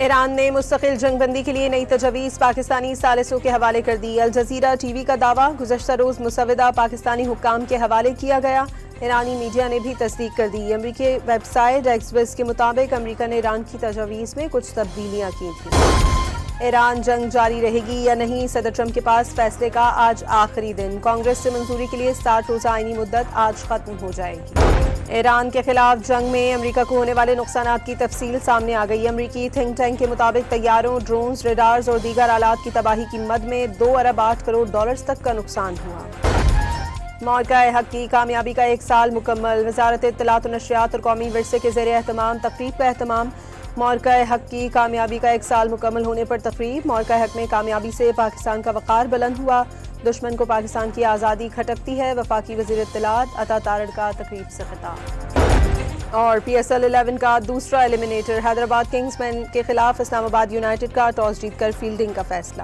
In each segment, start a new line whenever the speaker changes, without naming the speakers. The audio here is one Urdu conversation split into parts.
ایران نے مستقل جنگ بندی کے لیے نئی تجویز پاکستانی ثالثوں کے حوالے کر دی۔ الجزیرہ ٹی وی کا دعویٰ گزشتہ روز مسودہ پاکستانی حکام کے حوالے کیا گیا۔ ایرانی میڈیا نے بھی تصدیق کر دی۔ امریکی ویب سائٹ ایکسیوس کے مطابق امریکہ نے ایران کی تجاویز میں کچھ تبدیلیاں کی تھیں۔ ایران جنگ جاری رہے گی یا نہیں، صدر ٹرمپ کے پاس فیصلے کا آج آخری دن۔ کانگریس سے منظوری کے لیے 60 روزہ آئینی مدت آج ختم ہو جائے گی۔ ایران کے خلاف جنگ میں امریکہ کو ہونے والے نقصانات کی تفصیل سامنے آ گئی۔ امریکی تھنک ٹینک کے مطابق طیاروں، ڈرونز، ریڈارز اور دیگر آلات کی تباہی کی مد میں 2 ارب 8 کروڑ ڈالرز تک کا نقصان ہوا۔ معرکہ حق کی کامیابی کا 1 سال مکمل۔ وزارت اطلاعات و نشریات اور قومی ورثے کے زیر اہتمام تقریب کا اہتمام۔ معرکہ حق کی کامیابی کا 1 سال مکمل ہونے پر تقریب۔ معرکہ حق میں کامیابی سے پاکستان کا وقار بلند ہوا، دشمن کو پاکستان کی آزادی کھٹکتی ہے۔ وفاقی وزیر اطلاعات عطا تارڑ کا تقریب سے خطاب۔ اور پی ایس ایل 11 کا دوسرا ایلیمنیٹر، حیدرآباد کنگز مین کے خلاف اسلام آباد یونائیٹڈ کا ٹاس جیت کر فیلڈنگ کا فیصلہ۔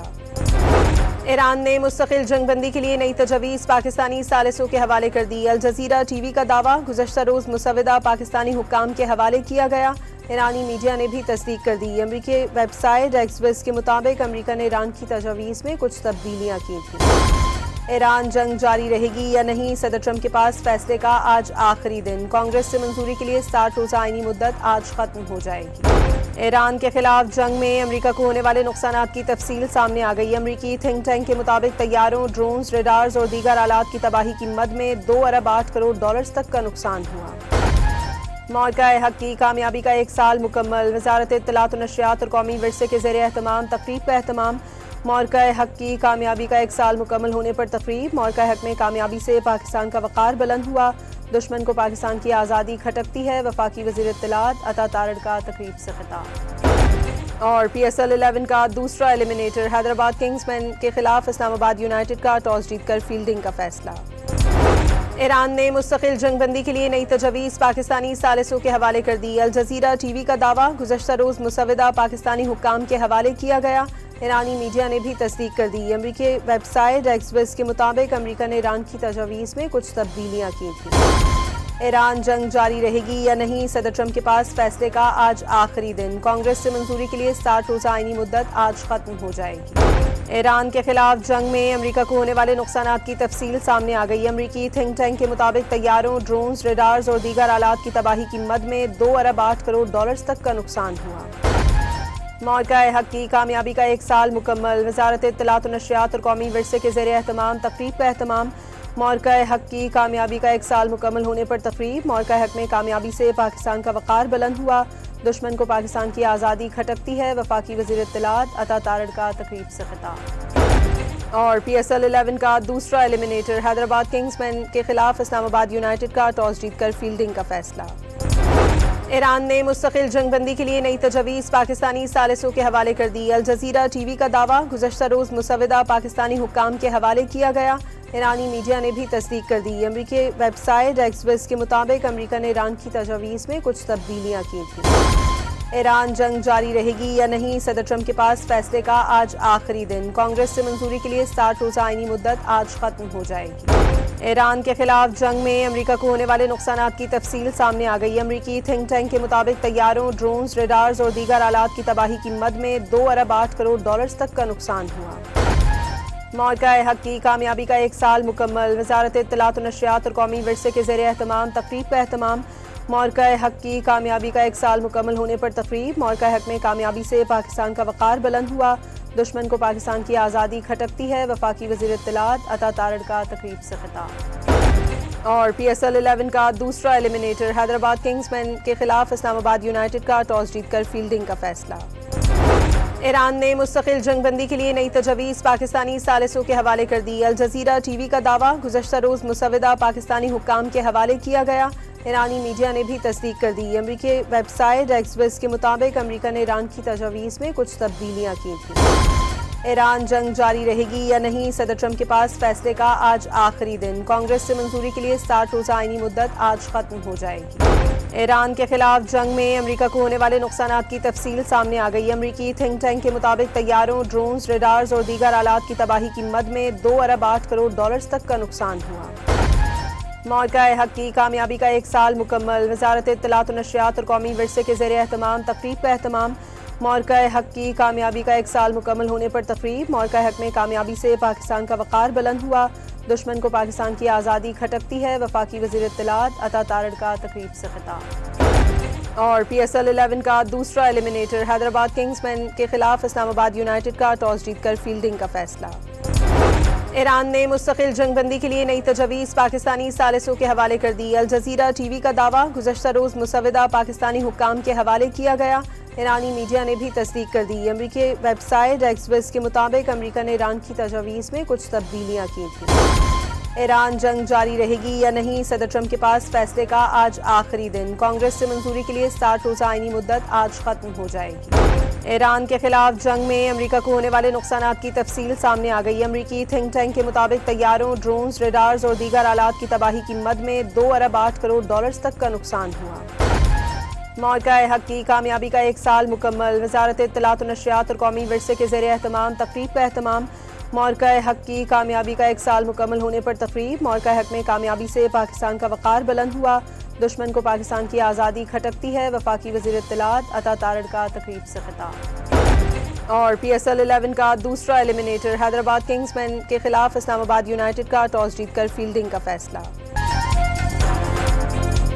ایران نے مستقل جنگ بندی کے لیے نئی تجویز پاکستانی ثالثوں کے حوالے کر دی۔ الجزیرہ ٹی وی کا دعویٰ گزشتہ روز مسودہ پاکستانی حکام کے حوالے کیا گیا۔ ایرانی میڈیا نے بھی تصدیق کر دی۔ امریکی ویب سائٹ ایکسیوس کے مطابق امریکہ نے ایران کی تجاویز میں کچھ تبدیلیاں کی تھیں۔ ایران جنگ جاری رہے گی یا نہیں، صدر ٹرمپ کے پاس فیصلے کا آج آخری دن۔ کانگریس سے منظوری کے لیے 60 روزہ آئینی مدت آج ختم ہو جائے گی۔ ایران کے خلاف جنگ میں امریکہ کو ہونے والے نقصانات کی تفصیل سامنے آ گئی۔ امریکی تھنک ٹینک کے مطابق طیاروں، ڈرونز، ریڈارز اور دیگر آلات کی تباہی کی مد میں 2 ارب 8 کروڑ ڈالرز تک کا نقصان ہوا۔ معرکہ حق کی کامیابی کا 1 سال مکمل۔ وزارت اطلاعات و نشریات اور قومی ورثے کے زیر اہتمام تقریب کا اہتمام۔ معرکہ حق کی کامیابی کا 1 سال مکمل ہونے پر تقریب۔ معرکہ حق میں کامیابی سے پاکستان کا وقار بلند ہوا، دشمن کو پاکستان کی آزادی کھٹکتی ہے۔ وفاقی وزیر اطلاعات عطا تارڑ کا تقریب سے خطاب۔ اور پی ایس ایل 11 کا دوسرا ایلیمنیٹر، حیدرآباد کنگز مین کے خلاف اسلام آباد یونائیٹڈ کا ٹاس جیت کر فیلڈنگ کا فیصلہ۔ ایران نے مستقل جنگ بندی کے لیے نئی تجویز پاکستانی ثالثوں کے حوالے کر دی۔ الجزیرہ ٹی وی کا دعویٰ گزشتہ روز مسودہ پاکستانی حکام کے حوالے کیا گیا۔ ایرانی میڈیا نے بھی تصدیق کر دی۔ امریکی ویب سائٹ ایکسیوس کے مطابق امریکہ نے ایران کی تجاویز میں کچھ تبدیلیاں کی تھیں۔ ایران جنگ جاری رہے گی یا نہیں، صدر ٹرمپ کے پاس فیصلے کا آج آخری دن۔ کانگریس سے منظوری کے لیے 60 روزہ آئینی مدت آج ختم ہو جائے گی۔ ایران کے خلاف جنگ میں امریکہ کو ہونے والے نقصانات کی تفصیل سامنے آ گئی۔ امریکی تھنک ٹینک کے مطابق طیاروں، ڈرونز، ریڈارز اور دیگر آلات کی تباہی کی مد میں 2 ارب 8 کروڑ ڈالرز تک کا نقصان ہوا۔ معرکہ حق کی کامیابی کا 1 سال مکمل۔ وزارت اطلاعات و نشریات اور قومی ورثے کے زیر اہتمام تقریب کا اہتمام۔ معرکہ حق کی کامیابی کا 1 سال مکمل ہونے پر تقریب۔ معرکہ حق میں کامیابی سے پاکستان کا وقار بلند ہوا، دشمن کو پاکستان کی آزادی کھٹکتی ہے۔ وفاقی وزیر اطلاعات عطا تارڑ کا تقریب سے خطاب۔ اور پی ایس ایل 11 کا دوسرا ایلیمنیٹر، حیدرآباد کنگز مین کے خلاف اسلام آباد یونائیٹڈ کا ٹاس جیت کر فیلڈنگ کا فیصلہ۔ ایران نے مستقل جنگ بندی کے لیے نئی تجویز پاکستانی ثالثوں کے حوالے کر دی۔ الجزیرہ ٹی وی کا دعویٰ گزشتہ روز مسودہ پاکستانی حکام کے حوالے کیا گیا۔ ایرانی میڈیا نے بھی تصدیق کر دی۔ امریکی ویب سائٹ ایکسیوس کے مطابق امریکہ نے ایران کی تجاویز میں کچھ تبدیلیاں کی تھیں۔ ایران جنگ جاری رہے گی یا نہیں، صدر ٹرمپ کے پاس فیصلے کا آج آخری دن۔ کانگریس سے منظوری کے لیے 60 روزہ آئینی مدت آج ختم ہو جائے گی۔ ایران کے خلاف جنگ میں امریکہ کو ہونے والے نقصانات کی تفصیل سامنے آ گئی۔ امریکی تھنک ٹینک کے مطابق طیاروں، ڈرونز، ریڈارز اور دیگر آلات کی تباہی کی مد میں 2 ارب 8 کروڑ ڈالرز تک کا نقصان ہوا۔ معرکہ حق کی کامیابی کا 1 سال مکمل۔ وزارت اطلاعات و نشریات اور قومی ورثے کے زیر اہتمام تقریب کا اہتمام۔ معرکہ حق کی کامیابی کا 1 سال مکمل ہونے پر تقریب۔ معرکہ حق میں کامیابی سے پاکستان کا وقار بلند ہوا، دشمن کو پاکستان کی آزادی کھٹکتی ہے۔ وفاقی وزیر اطلاعات عطا تارڑ کا تقریب سے خطاب۔ اور پی ایس ایل 11 کا دوسرا ایلیمنیٹر، حیدرآباد کنگز مین کے خلاف اسلام آباد یونائیٹڈ کا ٹاس جیت کر فیلڈنگ کا فیصلہ۔ ایران نے مستقل جنگ بندی کے لیے نئی تجویز پاکستانی ثالثوں کے حوالے کر دی۔ الجزیرہ ٹی وی کا دعویٰ گزشتہ روز مسودہ پاکستانی حکام کے حوالے کیا گیا۔ ایرانی میڈیا نے بھی تصدیق کر دی۔ امریکی ویب سائٹ ایکسیوس کے مطابق امریکہ نے ایران کی تجاویز میں کچھ تبدیلیاں کی تھیں۔ ایران جنگ جاری رہے گی یا نہیں، صدر ٹرمپ کے پاس فیصلے کا آج آخری دن۔ کانگریس سے منظوری کے لیے 60 روزہ آئینی مدت آج ختم ہو جائے گی۔ ایران کے خلاف جنگ میں امریکہ کو ہونے والے نقصانات کی تفصیل سامنے آ گئی۔ امریکی تھنک ٹینک کے مطابق طیاروں، ڈرونز، ریڈارز اور دیگر آلات کی تباہی کی مد میں 2 ارب 8 کروڑ ڈالرز تک کا نقصان ہوا۔ معرکہ حق کی کامیابی کا 1 سال مکمل۔ وزارت اطلاعات و نشریات اور قومی ورثے کے زیر اہتمام تقریب کا اہتمام۔ مورکہ حق کی کامیابی کا 1 سال مکمل ہونے پر تقریب، مورکہ حق میں کامیابی سے پاکستان کا وقار بلند ہوا، دشمن کو پاکستان کی آزادی کھٹکتی ہے، وفاقی وزیر اطلاعات عطا تارڑ کا تقریب سے خطاب۔ اور پی ایس ایل 11 کا دوسرا ایلیمنیٹر، حیدرآباد کنگز مین کے خلاف اسلام آباد یونائیٹڈ کا ٹاس جیت کر فیلڈنگ کا فیصلہ۔ ایران نے مستقل جنگ بندی کے لیے نئی تجاویز پاکستانی ثالثوں کے حوالے کر دی، الجزیرہ ٹی وی کا دعویٰ، گزشتہ روز مسودہ پاکستانی حکام کے حوالے کیا گیا، ایرانی میڈیا نے بھی تصدیق کر دی۔ امریکی ویب سائٹ ایکسیوس کے مطابق امریکہ نے ایران کی تجاویز میں کچھ تبدیلیاں کی تھیں۔ ایران جنگ جاری رہے گی یا نہیں، صدر ٹرمپ کے پاس فیصلے کا آج آخری دن، کانگریس سے منظوری کے لیے 60 روزہ آئینی مدت آج ختم ہو جائے گی۔ ایران کے خلاف جنگ میں امریکہ کو ہونے والے نقصانات کی تفصیل سامنے آ گئی، امریکی تھنک ٹینک کے مطابق طیاروں، ڈرونز، ریڈارز اور دیگر آلات کی تباہی کی مد میں $2 ارب 8 کروڑ تک کا نقصان ہوا۔ مورکہ حق کی کامیابی کا 1 سال مکمل، وزارت اطلاعات و نشریات اور قومی ورثے کے زیر اہتمام تقریب کا اہتمام، مورکہ حق کی کامیابی کا 1 سال مکمل ہونے پر تقریب، مورکہ حق میں کامیابی سے پاکستان کا وقار بلند ہوا، دشمن کو پاکستان کی آزادی کھٹکتی ہے، وفاقی وزیر اطلاعات عطا تارڑ کا تقریب سے خطاب۔ اور پی ایس ایل 11 کا دوسرا ایلیمنیٹر، حیدرآباد کنگز مین کے خلاف اسلام آباد یونائیٹڈ کا ٹاس جیت کر فیلڈنگ کا فیصلہ۔